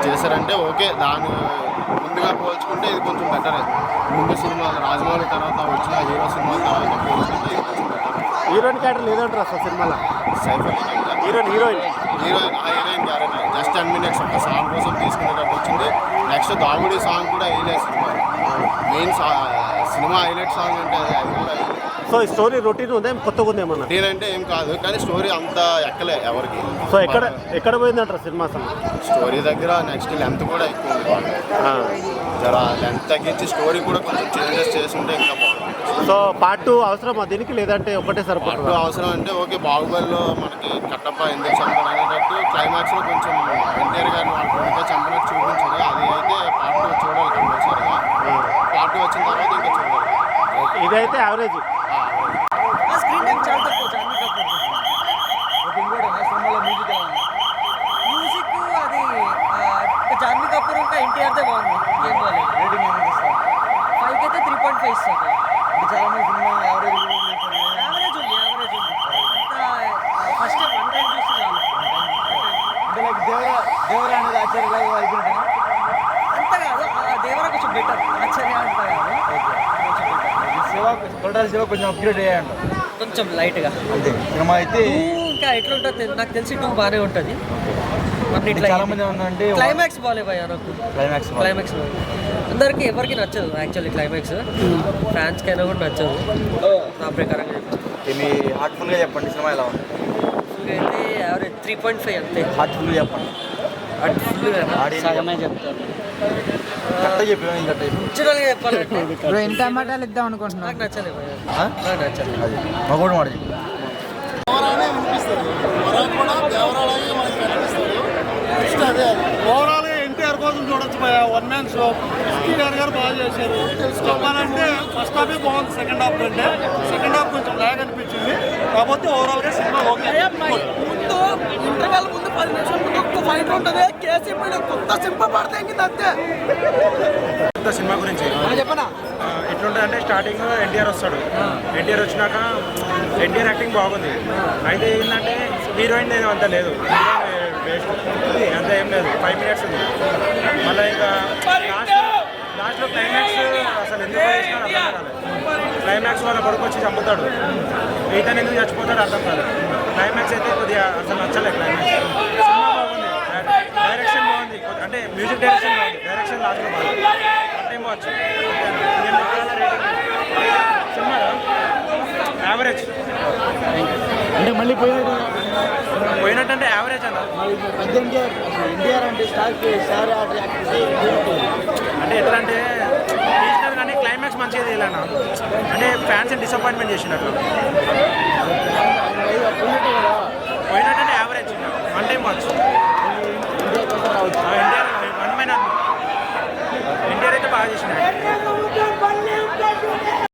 చేశారంటే ఓకే. దాని ముందుగా పోల్చుకుంటే ఇది కొంచెం బెటర్. ముందు సినిమా రాజమౌళి తర్వాత వచ్చిన హీరో సినిమా తర్వాత పోల్చుకుంటే ఇది కొంచెం బెటర్. హీరోయిన్ క్యారెక్టర్ లేదంటారు అసలు సినిమాలో. Saif Ali Khan heroine heroine character just 10 minutes ఒక సాంగ్ కోసం తీసుకునేటట్టు వచ్చింది. నెక్స్ట్ దాగుడి సాంగ్ కూడా highlight cinema. Main cinema highlight song అంటే అది కూడా. సో ఈ స్టోరీ రొటీన్ ఉందా, కొత్తగా ఉంది ఏమన్నా? రొటీన్ అంటే ఏం కాదు, కానీ స్టోరీ అంత ఎక్కలే ఎవరికి. సో ఎక్కడ పోయిందంటారు సినిమా అసలు? స్టోరీ దగ్గర నెక్స్ట్ లెంత్ కూడా ఎక్కువ ఉంది. జరా లెంత్ తగ్గించి స్టోరీ కూడా కొంచెం చేంజెస్ చేస్తుంటే ఇంకా బాగుంది. సో పార్ట్ 2 అవసరమా దీనికి, లేదంటే ఒకటే సరిపడు? అవసరం అంటే ఓకే. బాహుబలిలో మనకి కట్టప్ప ఎందుకు చంపడం అనేటట్టు క్లైమాక్స్లో కొంచెం ఎన్టీఆర్ గారిని వాళ్ళ కొడుకు చంపనట్టు చూపించారు. అది అయితే పార్ట్ 2 చూడాలి కంపల్సరీగా. పార్ట్ 2 వచ్చిన తర్వాత ఇంకా చూడాలి. ఇదైతే యావరేజ్. స్క్రీన్ టైం చాలా తక్కువ. జాన్వీ కపూర్ మ్యూజిక్ అది జాన్వీ కపూర్ ఇంకా ఎన్టీఆర్దే బాగుంది. ఏం బాగాలేదు. రేటింగ్ 5కి అయితే 3.5 ఇస్తాను. చాలా మంది సినిమా యావరేజ్ ఉంది. ఫస్ట్ టైం 1 టైం చూస్తే చాలు. అంటే లైక్ దేవరా అనేది ఆశ్చర్యలాగా అయిపోయింటాను అంత కాదు. దేవరా కొంచెం బెటర్, ఆశ్చర్య అంత కాదు. శివ కొంచెం అప్గ్రేడ్ అయ్యాడు కొంచెం లైట్గా అంతే. సినిమా అయితే ఇంకా ఎట్లా ఉంటుంది నాకు తెలిసి 2 బాగానే ఉంటుంది. చాలా మంది ఉందంటే క్లైమాక్స్ బాగాలేవయ్యా నాకు. క్లైమాక్స్ అందరికీ ఎవరికి నచ్చదు యాక్చువల్లీ. క్లైమాక్స్ ఫ్యాన్స్కి అయినా కూడా నచ్చదు నా ప్రకారంగా. మీ హార్ట్ఫుల్గా చెప్పండి సినిమా ఎలా ఉంది? అయితే యావరేజ్ 3.5 అంతే. హార్ట్ఫుల్గా చెప్పండి. హార్ట్ఫుల్గా సగమే చెప్తాను. న్యాచురల్గా చెప్పాలంటే ఎన్ని టమాటాలు ఇద్దాం అనుకుంటున్నాను. నాకు నచ్చలేదు. నాకు నచ్చలేదు. అది మా కూడా మాట ఓవరాల్గా ఎన్టీఆర్ కోసం చూడొచ్చు. 1 man షో. ఎన్టీఆర్ గారు బాగా చేశారు. తెలుసుకోవాలంటే ఫస్ట్ హాఫే బాగుంది, సెకండ్ హాఫ్ కంటే. సెకండ్ హాఫ్ కొంచెం లాగ్ అనిపించింది. కాకపోతే ఓవరాల్గా సినిమా ఓకే. ముందు ఇంటర్వెల్ ముందు 10 నిమిషాల ముందు ఒక్క ఫైట్ ఉంటుంది. కేసీపీ కొత్త సింప పడతాయి అంతే. సినిమా గురించి చెప్పనా ఎట్లుంటుంది అంటే స్టార్టింగ్ ఎన్టీఆర్ వస్తాడు. ఎన్టీఆర్ వచ్చినాక ఎన్టీఆర్ యాక్టింగ్ బాగుంది. అయితే ఏంటంటే హీరోయిన్ ఏదో అంత లేదు, అంత ఏం లేదు. 5 minutes ఉంది. మళ్ళీ ఇంకా లాస్ట్లో క్లైమాక్స్ అసలు ఎందుకు చేసినా అర్థం కాలేదు. క్లైమాక్స్ వాళ్ళ కొడుకు వచ్చి చంపుతాడు. ఇతను ఎందుకు చచ్చిపోతాడు అర్థం కాదు. క్లైమాక్స్ అయితే కొద్దిగా అసలు నచ్చలేదు. క్లైమాక్స్ సినిమా బాగుంది, డైరెక్షన్ బాగుంది, అంటే మ్యూజిక్ డైరెక్షన్ బాగుంది, డైరెక్షన్ లాస్ట్లో బాగుంది. టైం వచ్చు సినిమా యావరేజ్. అంటే మళ్ళీ పోయినట్టంటే యావరేజ్ అన్న. ఎన్టీఆర్ అంటే స్టార్ అంటే ఎట్లా అంటే తీసినారు కానీ క్లైమాక్స్ మంచిగా తీయాలన్నా. అంటే ఫ్యాన్స్ డిసప్పాయింట్మెంట్ చేసినట్లు. పోయినట్టంటే యావరేజ్ 1 time వచ్చు.